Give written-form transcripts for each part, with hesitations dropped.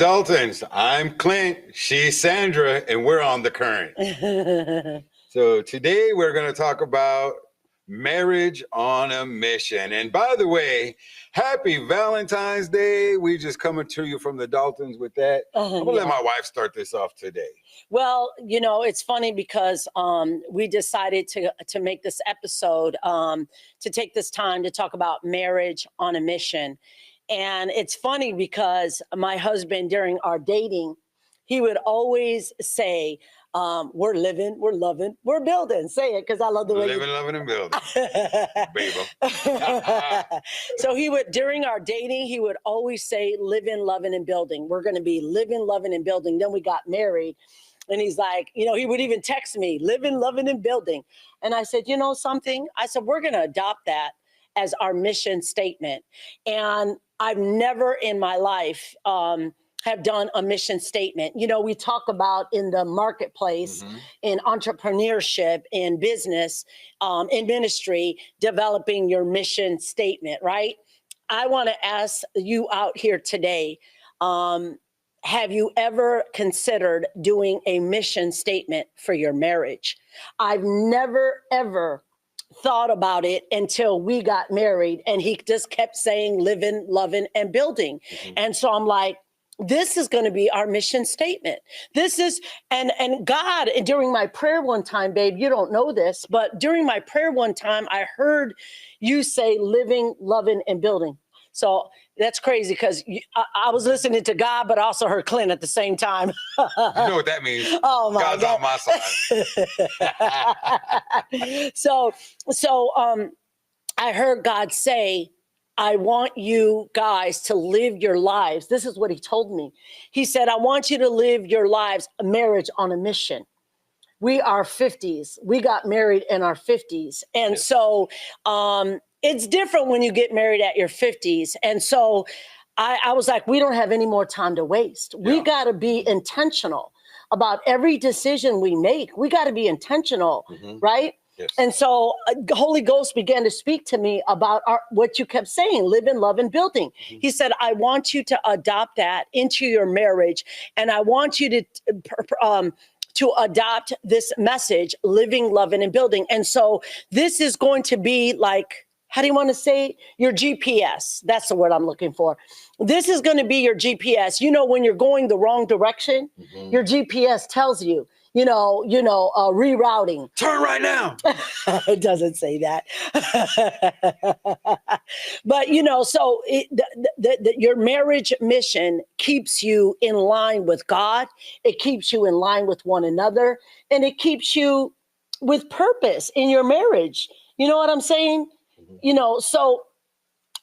Daltons. I'm Clint. She's Sandra, and we're on the current. So today we're going to talk about marriage on a mission. And by the way, happy Valentine's Day. We just coming to you from the Daltons with that. I'm going to let my wife start this off today. Well, you know, it's funny because we decided to make this episode, to take this time to talk about marriage on a mission. And it's funny because my husband, during our dating, he would always say, we're living, we're loving, we're building. Say it, because I love the way living, loving, and building. Baby. So he would, during our dating, he would always say, living, loving, and building. We're going to be living, loving, and building. Then we got married. And he's like, you know, he would even text me, living, loving, and building. And I said, you know something? I said, we're going to adopt that as our mission statement. And I've never in my life have done a mission statement. You know, we talk about in the marketplace, in entrepreneurship, in business, in ministry, developing your mission statement, right? I want to ask you out here today, have you ever considered doing a mission statement for your marriage? I've never, ever thought about it until we got married, and he just kept saying living, loving, and building. And so I'm like, this is going to be our mission statement. This is, and God, during my prayer one time, babe, you don't know this, but during my prayer one time, I heard you say living, loving, and building. So that's crazy because I was listening to God, but also heard Clint at the same time. You know what that means? Oh my God's God. on my side. So I heard God say, I want you guys to live your lives. This is what he told me. He said, I want you to live your lives, marriage on a mission. We are 50s. We got married in our 50s. And so it's different when you get married at your 50s. And so I was like, we don't have any more time to waste. We got to be intentional about every decision we make. We got to be intentional, right? Yes. And so the Holy Ghost began to speak to me about what you kept saying, living, loving, building. He said, I want you to adopt that into your marriage. And I want you to adopt this message, living, loving, and building. And so this is going to be like, how do you want to say, your GPS? That's the word I'm looking for. This is going to be your GPS. You know, when you're going the wrong direction, your GPS tells you, rerouting. Turn right now. It doesn't say that. But, you know, so your marriage mission keeps you in line with God. It keeps you in line with one another. And it keeps you with purpose in your marriage. You know what I'm saying? You know, so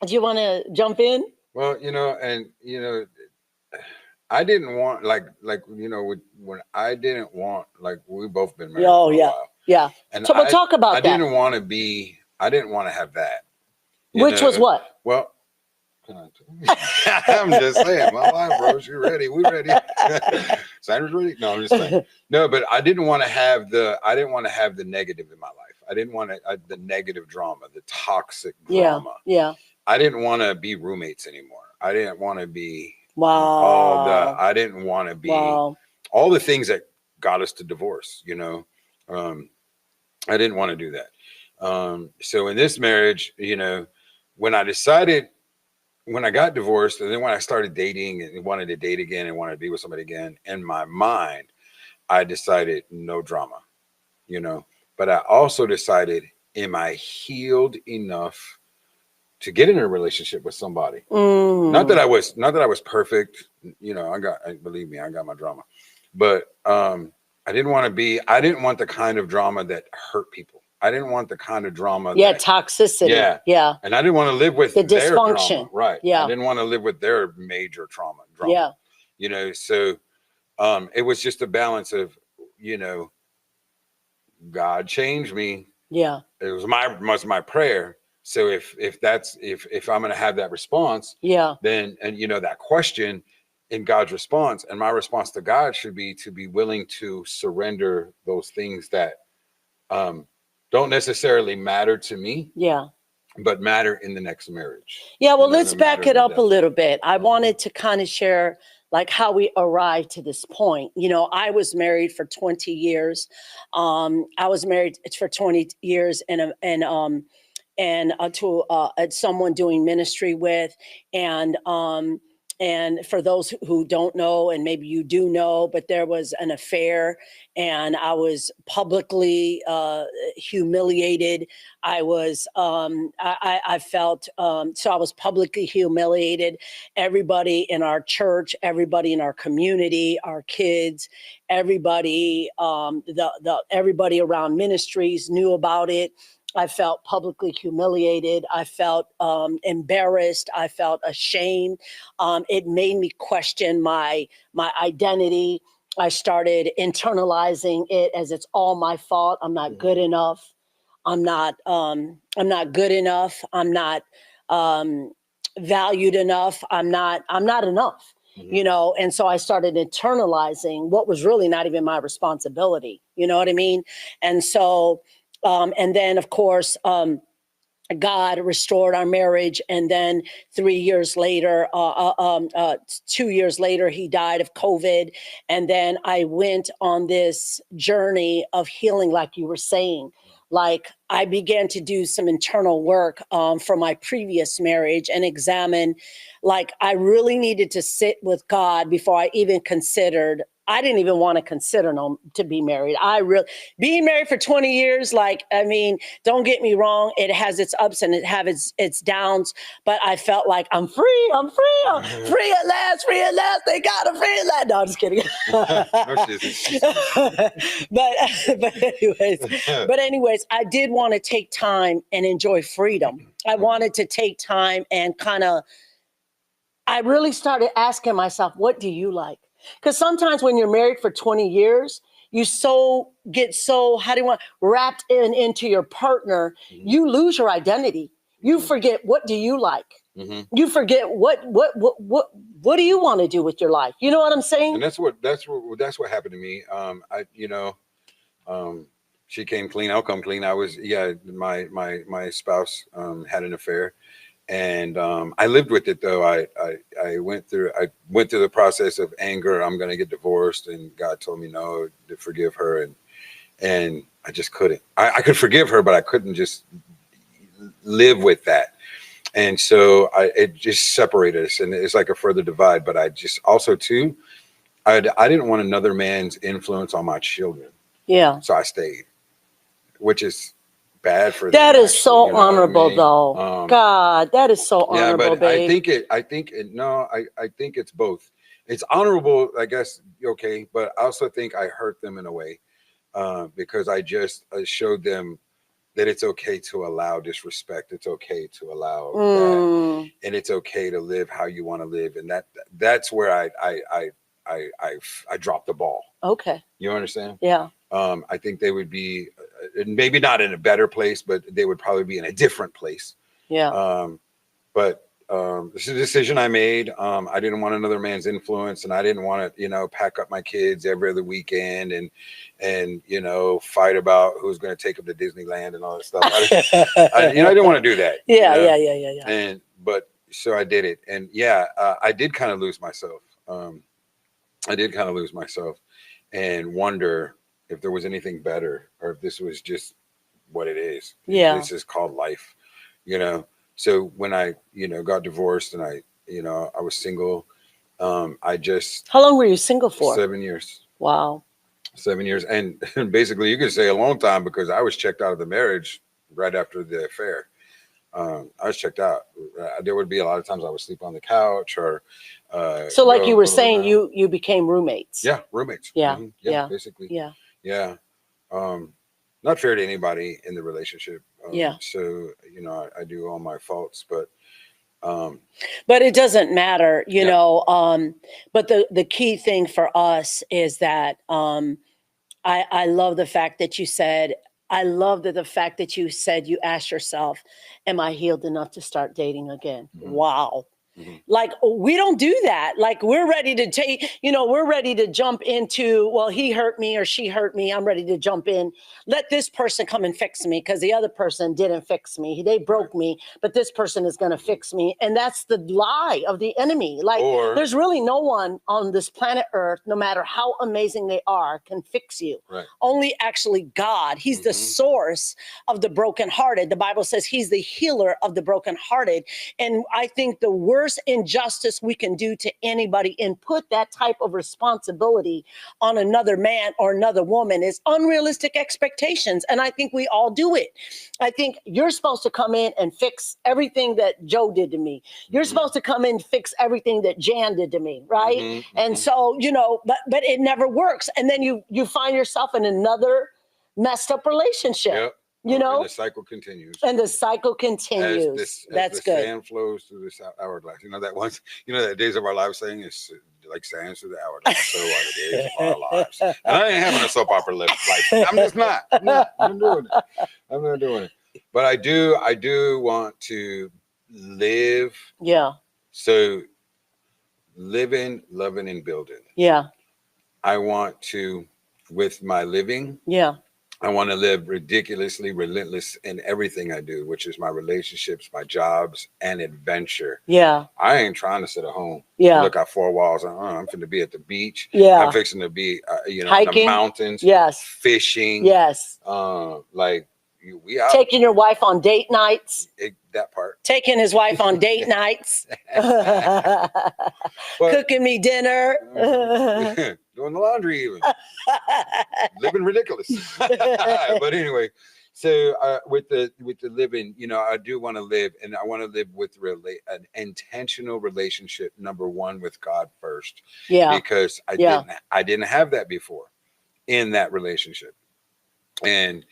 do you want to jump in? Well, I didn't want when I didn't want, we've both been married for a while. Yeah. And so we'll talk about that. I didn't want to have that. Which was what? Well, I'm just saying, my wife, bro, she ready. We ready. Sandra's ready. No, I'm just saying. No, but I didn't want to have the negative in my life. I didn't want the negative drama, the toxic drama. Yeah. I didn't want to be roommates anymore. I didn't want to be I didn't want to be all the things that got us to divorce, I didn't want to do that. So in this marriage, when I got divorced, and then when I started dating and wanted to date again and wanted to be with somebody again, in my mind, I decided no drama, but I also decided, am I healed enough to get in a relationship with somebody? Not that I was perfect, believe me, I got my drama, but I didn't want the kind of drama that hurt people. I didn't want the kind of drama. Toxicity. Yeah. And I didn't want to live with the their dysfunction. Drama. Right. Yeah. I didn't want to live with their major trauma. Yeah. So it was just a balance of, God changed me. Yeah. It was my prayer. So if I'm going to have that response, then, that question in God's response, and my response to God should be to be willing to surrender those things that don't necessarily matter to me. Yeah. But matter in the next marriage. Yeah. Well, let's back it up a little bit. I wanted to kind of share like how we arrived to this point. You know, I was married for 20 years. I was married for 20 years and to someone doing ministry with, and and for those who don't know, and maybe you do know, but there was an affair, and I was publicly humiliated. I felt, so I was publicly humiliated. Everybody in our church, everybody in our community, our kids, everybody, everybody around ministries knew about it. I felt publicly humiliated. I felt embarrassed. I felt ashamed. It made me question my identity. I started internalizing it as it's all my fault. I'm not good enough. I'm not good enough. I'm not valued enough. I'm not enough. You know, and so I started internalizing what was really not even my responsibility. You know what I mean? And so and then, of course, God restored our marriage. And then 3 years later, 2 years later, he died of COVID. And then I went on this journey of healing, like you were saying. Like I began to do some internal work from my previous marriage and examine, like I really needed to sit with God before I even considered. I didn't even want to consider to be married. Being married for 20 years, like, I mean, don't get me wrong. It has its ups and it has its downs, but I felt like I'm free. I'm free at last, free at last. Thank God I'm free at last. No, I'm just kidding. But anyways, I did want to take time and enjoy freedom. I wanted to take time and I really started asking myself, what do you like? Because sometimes when you're married for 20 years, you get wrapped into your partner, you lose your identity. You forget, what do you like? You forget what do you want to do with your life? You know what I'm saying? And that's what happened to me. She came clean, I'll come clean. My spouse had an affair. And I lived with it though. I went through the process of anger. I'm going to get divorced, and God told me no, to forgive her, and I just couldn't. I could forgive her, but I couldn't just live with that. And so it just separated us, and it's like a further divide. But I just also too, I didn't want another man's influence on my children. Yeah. So I stayed, which is bad for that them, is actually, so honorable, I mean? Though God, that is so honorable. Yeah, but babe. I think it's both. It's honorable, I guess. Okay, but I also think I hurt them in a way because I showed them that it's okay to allow disrespect. It's okay to allow that, and it's okay to live how you want to live. And that's where I dropped the ball. Okay, you understand? Yeah. I think they would be maybe not in a better place, but they would probably be in a different place. Yeah. But this is a decision I made. I didn't want another man's influence, and I didn't want to, pack up my kids every other weekend and fight about who's going to take them to Disneyland and all that stuff. I didn't want to do that. Yeah. So I did it, and I did kind of lose myself. And wonder if there was anything better, or if this was just what it is. Yeah. This is called life, So when I, got divorced and I was single, How long were you single for? 7 years. Wow. 7 years. And basically you could say a long time, because I was checked out of the marriage right after the affair. I was checked out. There would be a lot of times I would sleep on the couch or. So like you were saying, you became roommates. Yeah, roommates. Yeah, yeah, basically. Yeah, yeah. Not fair to anybody in the relationship. So I do all my faults, but it doesn't matter, But the key thing for us is that I love the fact that you said. I love the fact that you said you asked yourself, "Am I healed enough to start dating again?" Wow. Like, we don't do that. Like, we're ready to take, we're ready to jump into, well, he hurt me or she hurt me. I'm ready to jump in. Let this person come and fix me because the other person didn't fix me. They broke me, but this person is going to fix me. And that's the lie of the enemy. Like, there's really no one on this planet Earth, no matter how amazing they are, can fix you. Right. Only actually God. He's the source of the brokenhearted. The Bible says he's the healer of the brokenhearted. And I think the worst injustice we can do to anybody and put that type of responsibility on another man or another woman is unrealistic expectations. And I think we all do it. I think you're supposed to come in and fix everything that Joe did to me. You're supposed to come in and fix everything that Jan did to me, right? And so, but it never works. And then you find yourself in another messed up relationship. Yep. And the cycle continues. And the cycle continues. As That's the good. sand flows through this hourglass. That Days of Our Lives saying is like sands through the hourglass. So are the days of our lives. And I ain't having a soap opera life. I'm just not. I'm doing it. I'm not doing it. But I do want to live. Yeah. So living, loving, and building. Yeah. I want to, with my living. Yeah. I want to live ridiculously relentless in everything I do, which is my relationships, my jobs, and adventure. Yeah. I ain't trying to sit at home. Yeah. Look at 4 walls. I'm going to be at the beach. Yeah. I'm fixing to be, in hiking, the mountains. Yes. Fishing. Yes. We out. Taking your wife on date nights. That part. Taking his wife on date nights. Cooking me dinner. Doing the laundry even. Living ridiculous. But anyway, so with the living, I do want to live, and I want to live with an intentional relationship, number one, with God first. Yeah. Because I didn't have that before in that relationship. And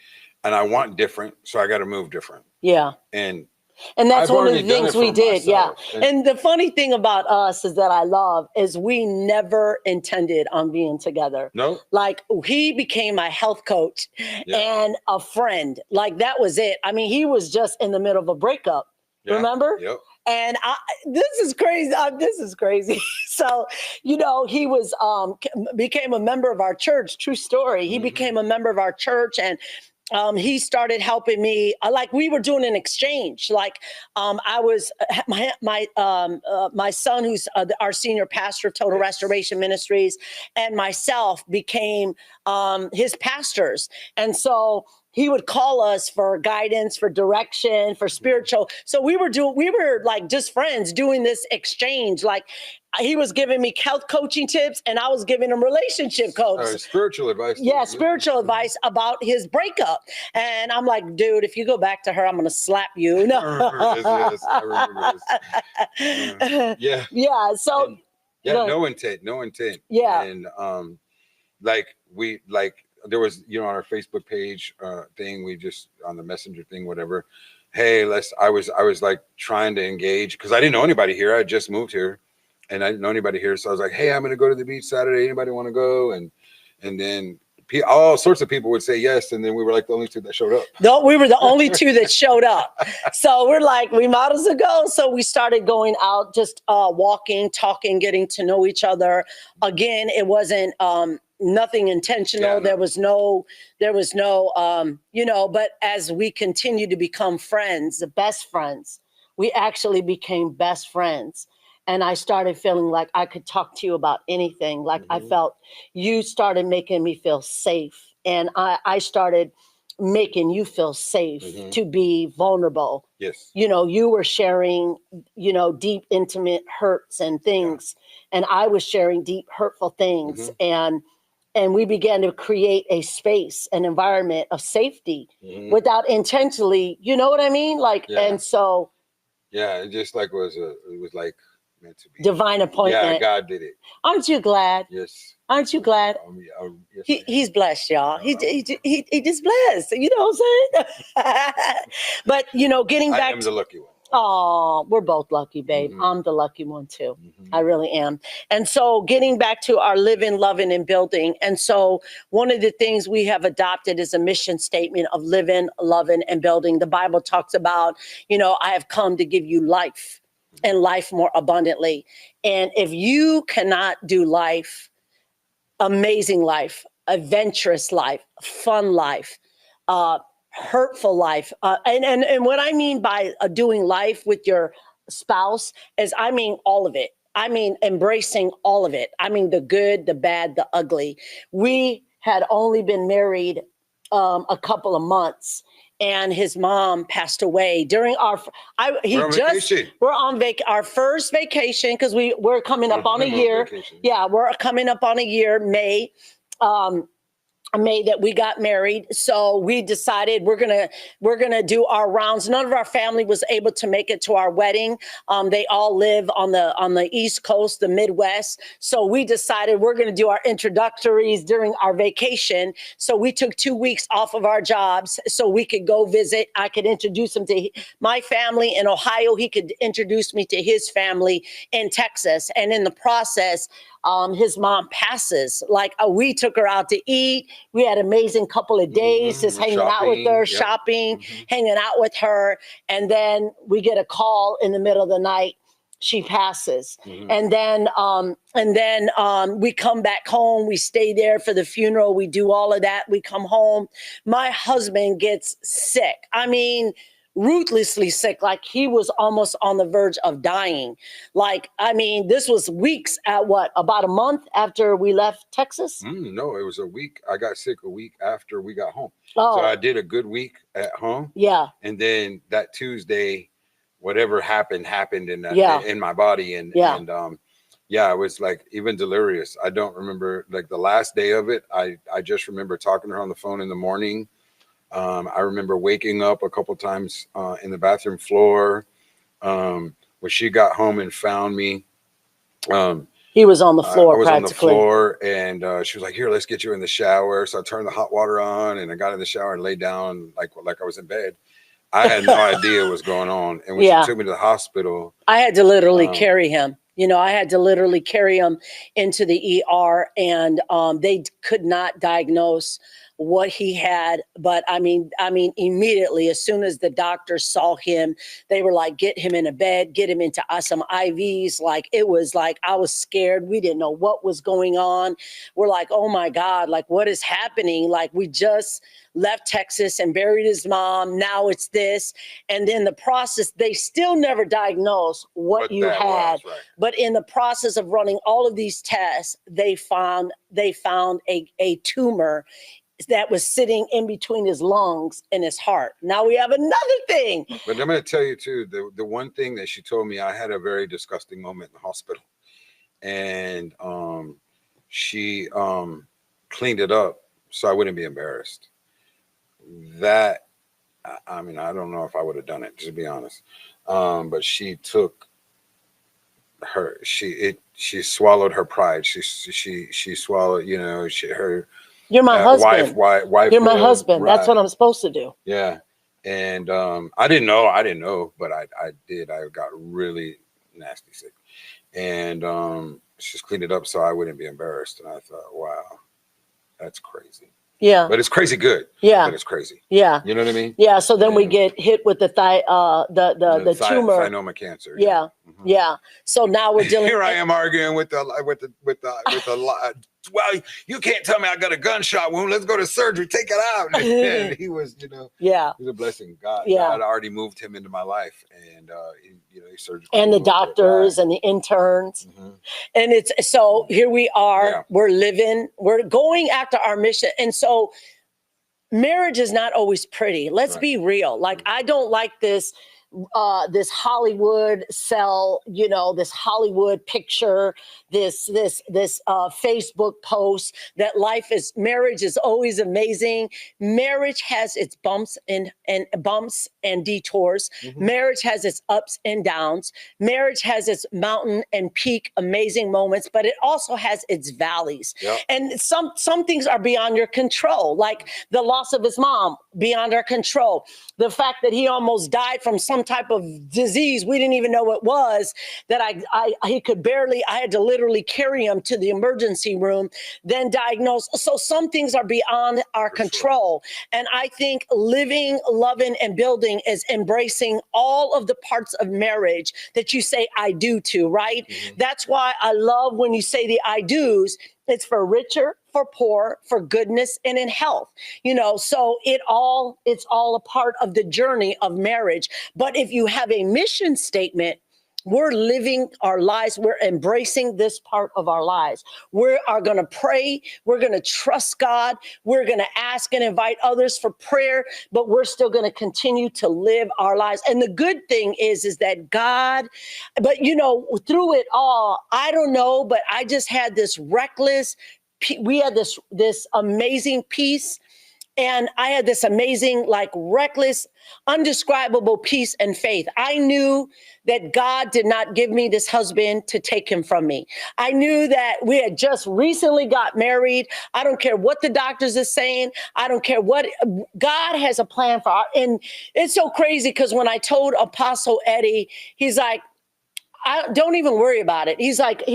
I want different, so I got to move different. Yeah. And that's one of the things we did. Myself. Yeah. And the funny thing about us is that I love is we never intended on being together. No. Like, he became my health coach and a friend. Like, that was it. I mean, he was just in the middle of a breakup. Yeah. Remember? Yep. And this is crazy. This is crazy. So, he was became a member of our church. True story. He became a member of our church, and he started helping me. Like, we were doing an exchange. Like, I was my son, who's our senior pastor of Total Restoration Ministries, and myself became his pastors. And so he would call us for guidance, for direction, for spiritual. So we were like just friends doing this exchange. Like, he was giving me health coaching tips, and I was giving him relationship coach. Spiritual advice. Yeah, spiritual advice about his breakup. And I'm like, dude, if you go back to her, I'm going to slap you. No. Yes, I remember this. Yeah. Yeah. So. No intent. Yeah. And there was, on our Facebook page thing, we just on the messenger thing, whatever. Hey, I was like trying to engage because I didn't know anybody here. I just moved here. And I didn't know anybody here. So I was like, hey, I'm going to go to the beach Saturday. Anybody want to go? And then all sorts of people would say yes. And then we were like the only two that showed up. No, we were the only two that showed up. So we're like, we might as well go. So we started going out, just walking, talking, getting to know each other. Again, it wasn't nothing intentional. Yeah, no. There was no, but as we continued to become friends, the best friends, we actually became best friends. And I started feeling like I could talk to you about anything. Like, I felt you started making me feel safe. And I started making you feel safe to be vulnerable. Yes. You were sharing, deep, intimate hurts and things. Yeah. And I was sharing deep, hurtful things. And we began to create a space, an environment of safety without intentionally, you know what I mean? Like, and so. Yeah, it just like it was like meant to be. Divine appointment. Yeah, God did it. Aren't you glad? Yes. Aren't you glad? Yes, he's blessed, y'all. He just blessed. You know what I'm saying? But getting back. I am the lucky one. Oh, we're both lucky, babe. I'm the lucky one too. I really am. And so getting back to our living, loving, and building. And so one of the things we have adopted is a mission statement of living, loving, and building. The Bible talks about, I have come to give you life and life more abundantly. And if you cannot do life, amazing life, adventurous life, fun life, hurtful life, and what I mean by doing life with your spouse is, I mean all of it. I mean embracing all of it. I mean the good, the bad, the ugly. We had only been married a couple of months, and his mom passed away during our we're on our first vacation, because we're coming up on a year. Yeah, we're coming up on a year, May. May that we got married. So we decided we're gonna do our rounds. None of our family was able to make it to our wedding. They all live on the East Coast, the Midwest. So we decided we're gonna do our introductories during our vacation. So we took 2 weeks off of our jobs so we could go visit. I could introduce him to my family in Ohio. He could introduce me to his family in Texas. And in the process, his mom passes. Like we took her out to eat. We had an amazing couple of days just hanging out with her, shopping, hanging out with her. And then we get a call in the middle of the night. She passes. And then we come back home. We stay there for the funeral. We do all of that. We come home. My husband gets sick. I mean, ruthlessly sick, like he was almost on the verge of dying. Like, I mean, this was weeks about a month after we left Texas? No, it was a week. I got sick a week after we got home. So I did a good week at home. Yeah. And then that Tuesday, whatever happened in that in my body. And it was like even delirious. I don't remember like the last day of it. I just remember talking to her on the phone in the morning. I remember waking up a couple times in the bathroom floor when she got home and found me. He was on the floor. I was on the floor, and she was like, "Here, let's get you in the shower." So I turned the hot water on, and I got in the shower and laid down like I was in bed. I had no idea what was going on, and when she took me to the hospital, I had to literally carry him. You know, I had to literally carry him into the ER, and they could not diagnose what he had. But I mean, immediately, as soon as the doctors saw him, they were like, get him in a bed, get him into some IVs. Like, it was like, I was scared. We didn't know what was going on. We're like, oh my God, like what is happening? Like, we just left Texas and buried his mom. Now it's this. And then the process, they still never diagnosed what you had. But in the process of running all of these tests, they found a tumor that was sitting in between his lungs and his heart. Now we have another thing. But I'm going to tell you too, the one thing that she told me, I had a very disgusting moment in the hospital, and she cleaned it up so I wouldn't be embarrassed. That, I mean, I don't know if I would have done it, to be honest. But she took her, she swallowed her pride. She swallowed, you know, you're my husband. Wife. You're my husband. Right. That's what I'm supposed to do. Yeah. And I didn't know, but I did. I got really nasty sick. And she just cleaned it up so I wouldn't be embarrassed. And I thought, wow, that's crazy. Yeah. But it's crazy good. Yeah. But it's crazy. Yeah. You know what I mean? Yeah. So then we get hit with the tumor. Thymoma cancer. Yeah. Mm-hmm. Yeah. So now we're dealing. Here I am arguing with the well, you can't tell me I got a gunshot wound. Let's go to surgery. Take it out. And he was, you know, it was a blessing. God had already moved him into my life, and he surgically. And the doctors and the interns, and it's so here we are. Yeah. We're living. We're going after our mission, and so marriage is not always pretty. Let's be real. Like, I don't like this Hollywood sell, you know, this Hollywood picture, this Facebook post that marriage is always amazing. Marriage has its bumps and detours. Marriage has its ups and downs. Marriage has its mountain and peak amazing moments, but it also has its valleys. Yep. And some things are beyond your control, like the loss of his mom, beyond our control. The fact that he almost died from something some type of disease we didn't even know what was, that he could barely, I had to literally carry him to the emergency room, then diagnose. So some things are beyond our control. And I think living, loving, and building is embracing all of the parts of marriage that you say I do to, right? That's why I love when you say the I do's. It's for richer, for poor, for goodness, and in health. So it's all a part of the journey of marriage. But if you have a mission statement, we're living our lives. We're embracing this part of our lives. We are going to pray. We're going to trust God. We're going to ask and invite others for prayer, but we're still going to continue to live our lives. And the good thing is that God, but through it all, I don't know, but I just had this we had this amazing peace. And I had this amazing, reckless, undescribable peace and faith. I knew that God did not give me this husband to take him from me. I knew that we had just recently got married. I don't care what the doctors are saying. I don't care what God has a plan for and it's so crazy because when I told Apostle Eddie, he's like, I don't even worry about it. He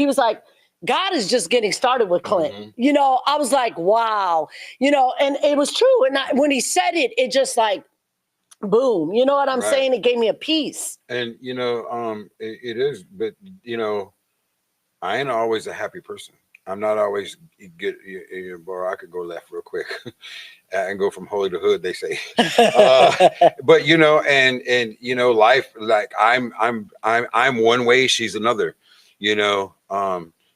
was like, God is just getting started with Clint. I was like, wow, and it was true. And when he said it, it just boom, you know what I'm saying? It gave me a peace. And, it is, but, I ain't always a happy person. I'm not always good. Bro, I could go left real quick and go from holy to hood, they say. But, and life, I'm one way, she's another,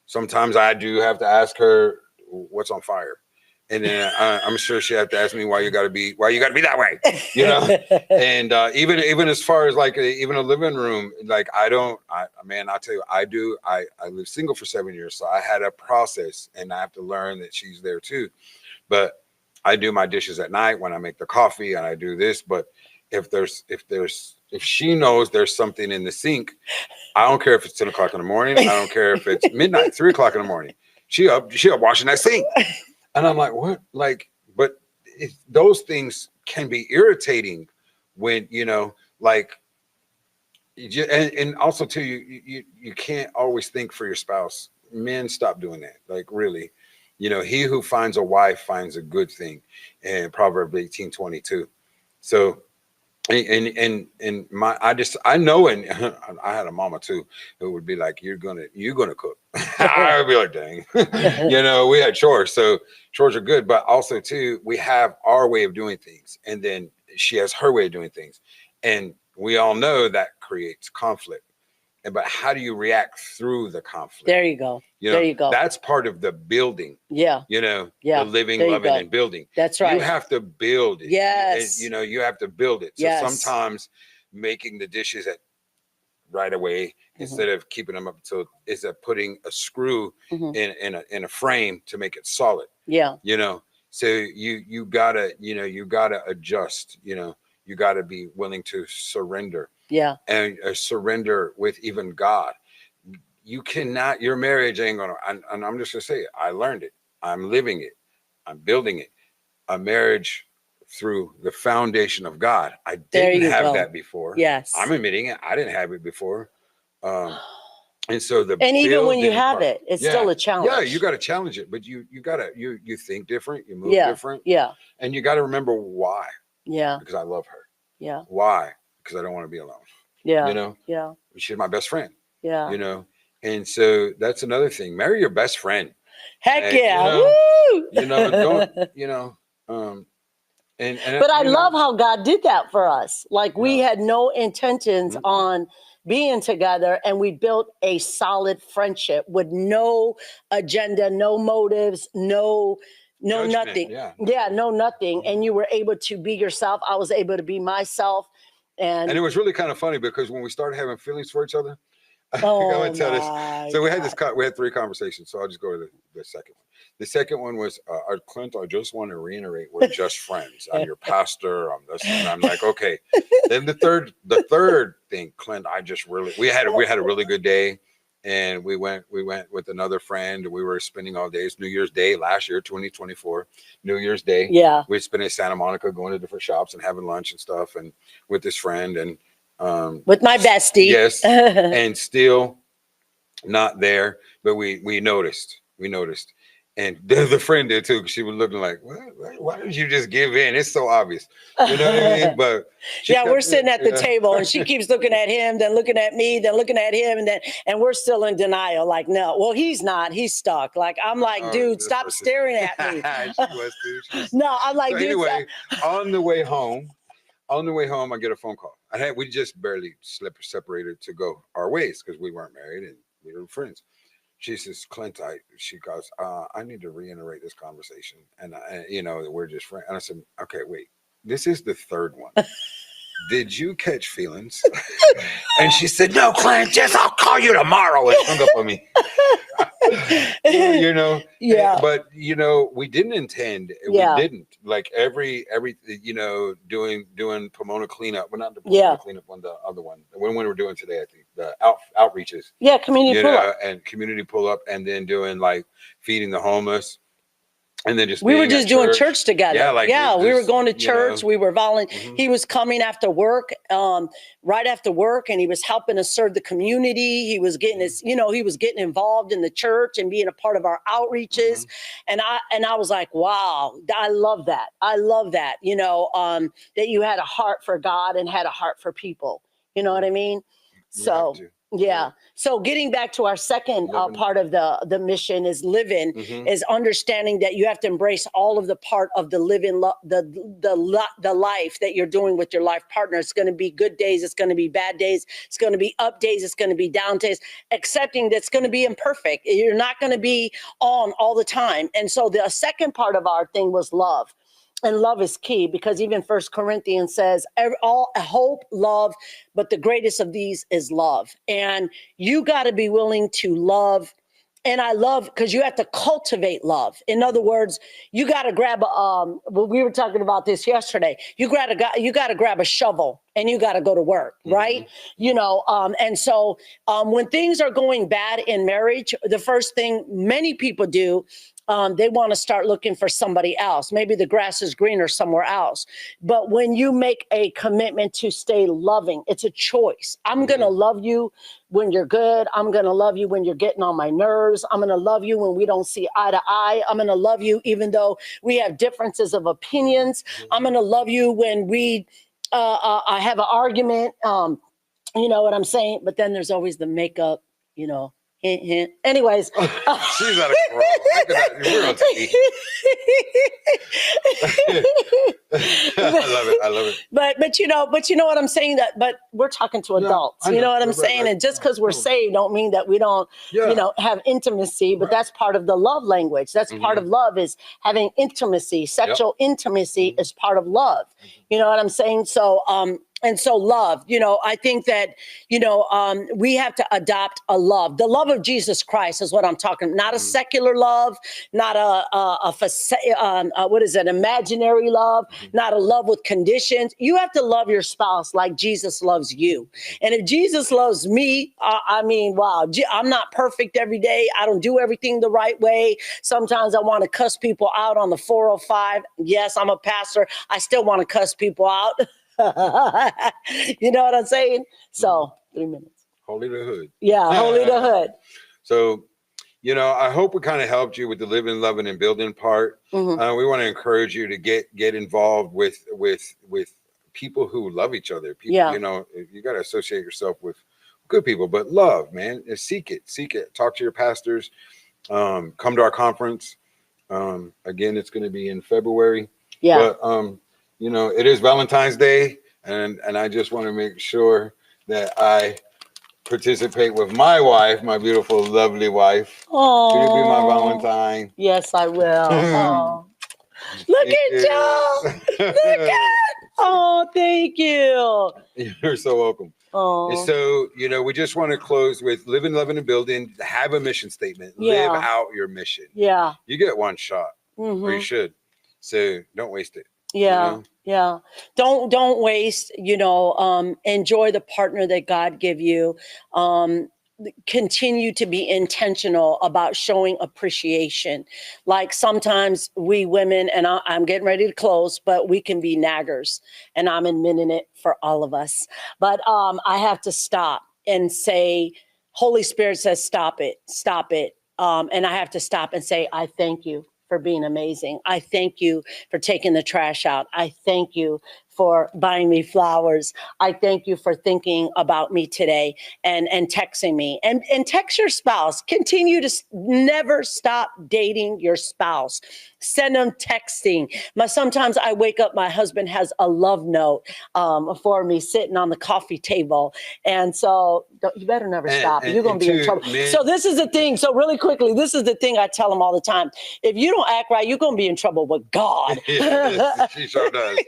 sometimes I do have to ask her what's on fire. And then I'm sure she have to ask me why you gotta be that way, and even as far as even a living room, I'll tell you, I lived single for 7 years, so I had a process, and I have to learn that she's there too. But I do my dishes at night when I make the coffee, and I do this. But if she knows there's something in the sink, I don't care if it's 10 o'clock in the morning. I don't care if it's midnight, 3 o'clock in the morning. She up washing that sink. And I'm like, what? But those things can be irritating when, and also too, you can't always think for your spouse. Men, stop doing that. Really, he who finds a wife finds a good thing. And Proverbs 18:22. So, I know, and I had a mama too who would be like, you're gonna cook. I would be like, dang. We had chores, so chores are good, but also too, we have our way of doing things, and then she has her way of doing things, and we all know that creates conflict. But how do you react through the conflict? There you go. There you go. That's part of the building. Yeah. The living, loving, and building. That's right. You have to build it. Yes. You have to build it. So sometimes making the dishes right away, instead of keeping them up until, is putting a screw in a frame to make it solid. Yeah. So you gotta adjust. You gotta be willing to surrender. Yeah. And surrender with even God. You cannot, your marriage ain't gonna, and I'm just gonna say it, I learned it. I'm living it. I'm building it. A marriage through the foundation of God. I didn't have that before. Yes. I'm admitting it. I didn't have it before. And so even when you have it, it's still a challenge. Yeah, you got to challenge it, but you think different, you move different. Yeah. And you got to remember why. Yeah. Because I love her. Yeah. Why? Because I don't want to be alone. Yeah. Yeah. She's my best friend. Yeah. And so that's another thing. Marry your best friend. Heck yeah. Woo! But I love how God did that for us. We had no intentions on being together, and we built a solid friendship with no agenda, no motives, no judgment, nothing. No nothing. And you were able to be yourself. I was able to be myself. And it was really kind of funny because when we started having feelings for each other, so we had 3 conversations. So I'll just go to the second one. The second one was, Clint, I just want to reiterate, we're just friends. I'm your pastor. I'm this, and I'm like, okay. Then the third thing, Clint, we had a really good day. And we went with another friend. We were spending all days, New Year's Day last year, 2024, New Year's Day. Yeah. We spent in Santa Monica, going to different shops and having lunch and stuff, and with this friend. And With my bestie. Yes. And still not there. But we noticed. And the friend did too, because she was looking like, why did you just give in? It's so obvious. You know what I mean? But we're sitting at the table and she keeps looking at him, then looking at me, then looking at him, and we're still in denial. Like, no, well, he's not. He's stuck. Like, I'm like, dude, stop staring at me. She was too. No, I'm like, so dude. Anyway, on the way home, I get a phone call. We just barely separated to go our ways because we weren't married and we were friends. She says, Clint, she goes, I need to reiterate this conversation. And, we're just friends. And I said, okay, wait, this is the third one. Did you catch feelings? And she said, no, Clint, just I'll call you tomorrow. And hung up on me. Yeah. But, we didn't intend. Yeah. We didn't. Like every doing Pomona cleanup. Well, not the Pomona cleanup one, the other one. When we were doing today, I think, the outreaches. Yeah, community pull up. And community pull up, and then doing like feeding the homeless. And then we were just doing church together. Yeah, we were going to church. We were volunteering. Mm-hmm. He was coming after work, right after work, and he was helping us serve the community. He was getting his, he was getting involved in the church and being a part of our outreaches. Mm-hmm. And I was like, wow, I love that. I love that. That you had a heart for God and had a heart for people. You know what I mean? So. Yeah. So getting back to our second part of the mission is living, is understanding that you have to embrace all of the part of the living, the life that you're doing with your life partner. It's going to be good days. It's going to be bad days. It's going to be up days. It's going to be down days, accepting that's going to be imperfect. You're not going to be on all the time. And so the second part of our thing was love. And love is key, because even 1 Corinthians says all hope, love, but the greatest of these is love. And you got to be willing to love. And I love, because you have to cultivate love. In other words, you got to grab we were talking about this yesterday. You got to grab a shovel and you got to go to work, right? And so when things are going bad in marriage, the first thing many people do, they want to start looking for somebody else. Maybe the grass is greener somewhere else. But when you make a commitment to stay loving, it's a choice. I'm going to love you when you're good. I'm going to love you when you're getting on my nerves. I'm going to love you when we don't see eye to eye. I'm going to love you even though we have differences of opinions. I'm going to love you when we I have an argument. You know what I'm saying? But then there's always the makeup, hint, hint. Anyways. She's out of control. We're on TV. I love it. But you know what I'm saying, but we're talking to adults. You know what I'm saying? Right. And just because we're saved don't mean that we don't, have intimacy, but that's part of the love language. That's part of love, is having intimacy. Sexual intimacy is part of love. You know what I'm saying? So, and so love, I think that, we have to adopt a love. The love of Jesus Christ is what I'm talking. Not a secular love, not imaginary love, not a love with conditions. You have to love your spouse like Jesus loves you. And if Jesus loves me, wow, I'm not perfect every day. I don't do everything the right way. Sometimes I want to cuss people out on the 405. Yes, I'm a pastor. I still want to cuss people out. You know what I'm saying? So 3 minutes. Holy the hood. Yeah, holy the hood. So, I hope we kind of helped you with the living, loving, and building part. We want to encourage you to get involved with people who love each other. People, you got to associate yourself with good people, but love, man, and seek it. Talk to your pastors. Come to our conference. Again, it's going to be in February. Yeah. But it is Valentine's Day, and I just want to make sure that I participate with my wife, my beautiful, lovely wife. Oh, will you be my Valentine? Yes, I will. Oh. Look at you! Look at! Oh, thank you. You're so welcome. Oh. And so, we just want to close with living, loving, and building. Have a mission statement. Yeah. Live out your mission. Yeah. You get one shot, or you should. So don't waste it. Yeah. Yeah. Don't waste, enjoy the partner that God give you. continue to be intentional about showing appreciation. Like sometimes we women, and I'm getting ready to close, but we can be naggers, and I'm admitting it for all of us. But I have to stop and say, Holy Spirit says, stop it, stop it. And I have to stop and say, I thank you for being amazing. I thank you for taking the trash out. I thank you for buying me flowers. I thank you for thinking about me today and texting me. And text your spouse. Continue to never stop dating your spouse. Send them texting. Sometimes I wake up, my husband has a love note for me sitting on the coffee table. And so you better never stop. You're going to be in trouble. So this is the thing. So really quickly, this is the thing I tell them all the time. If you don't act right, you're going to be in trouble with God. Yes, she sure does.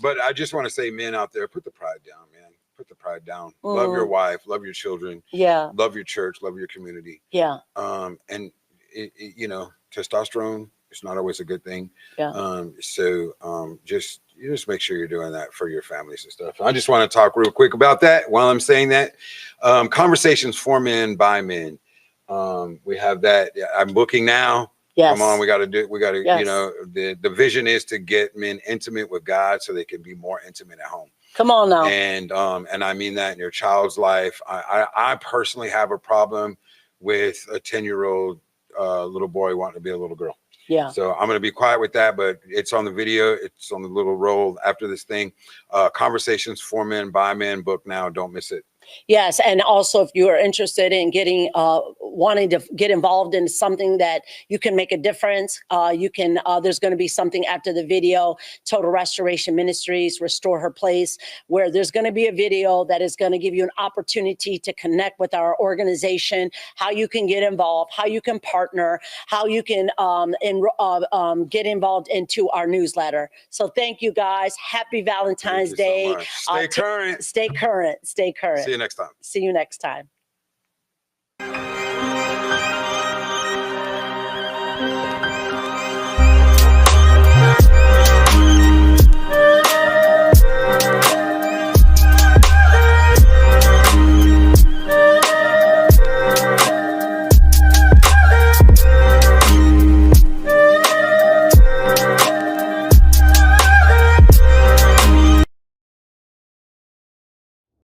But I just want to say, men out there, put the pride down, man. Put the pride down. Love your wife, love your children. Yeah. Love your church, love your community. Yeah. And you know, testosterone, it's not always a good thing. Yeah. Just make sure you're doing that for your families and stuff. I just want to talk real quick about that while I'm saying that. Conversations for men by men. We have that. I'm booking now. Yes. Come on, we got to, yes. You know, the vision is to get men intimate with God so they can be more intimate at home. Come on now. And I mean that in your child's life. I personally have a problem with a 10-year-old little boy wanting to be a little girl. Yeah. So I'm going to be quiet with that, but it's on the video. It's on the little roll after this thing. Conversations for men by men, book now. Don't miss it. Yes. And also, if you are interested in getting, wanting to get involved in something that you can make a difference, you can, there's going to be something after the video, Total Restoration Ministries, Restore Her Place, where there's going to be a video that is going to give you an opportunity to connect with our organization, how you can get involved, how you can partner, how you can get involved into our newsletter. So thank you guys. Happy Valentine's Day. So stay current. Stay current. Stay current. See you next time. See you next time.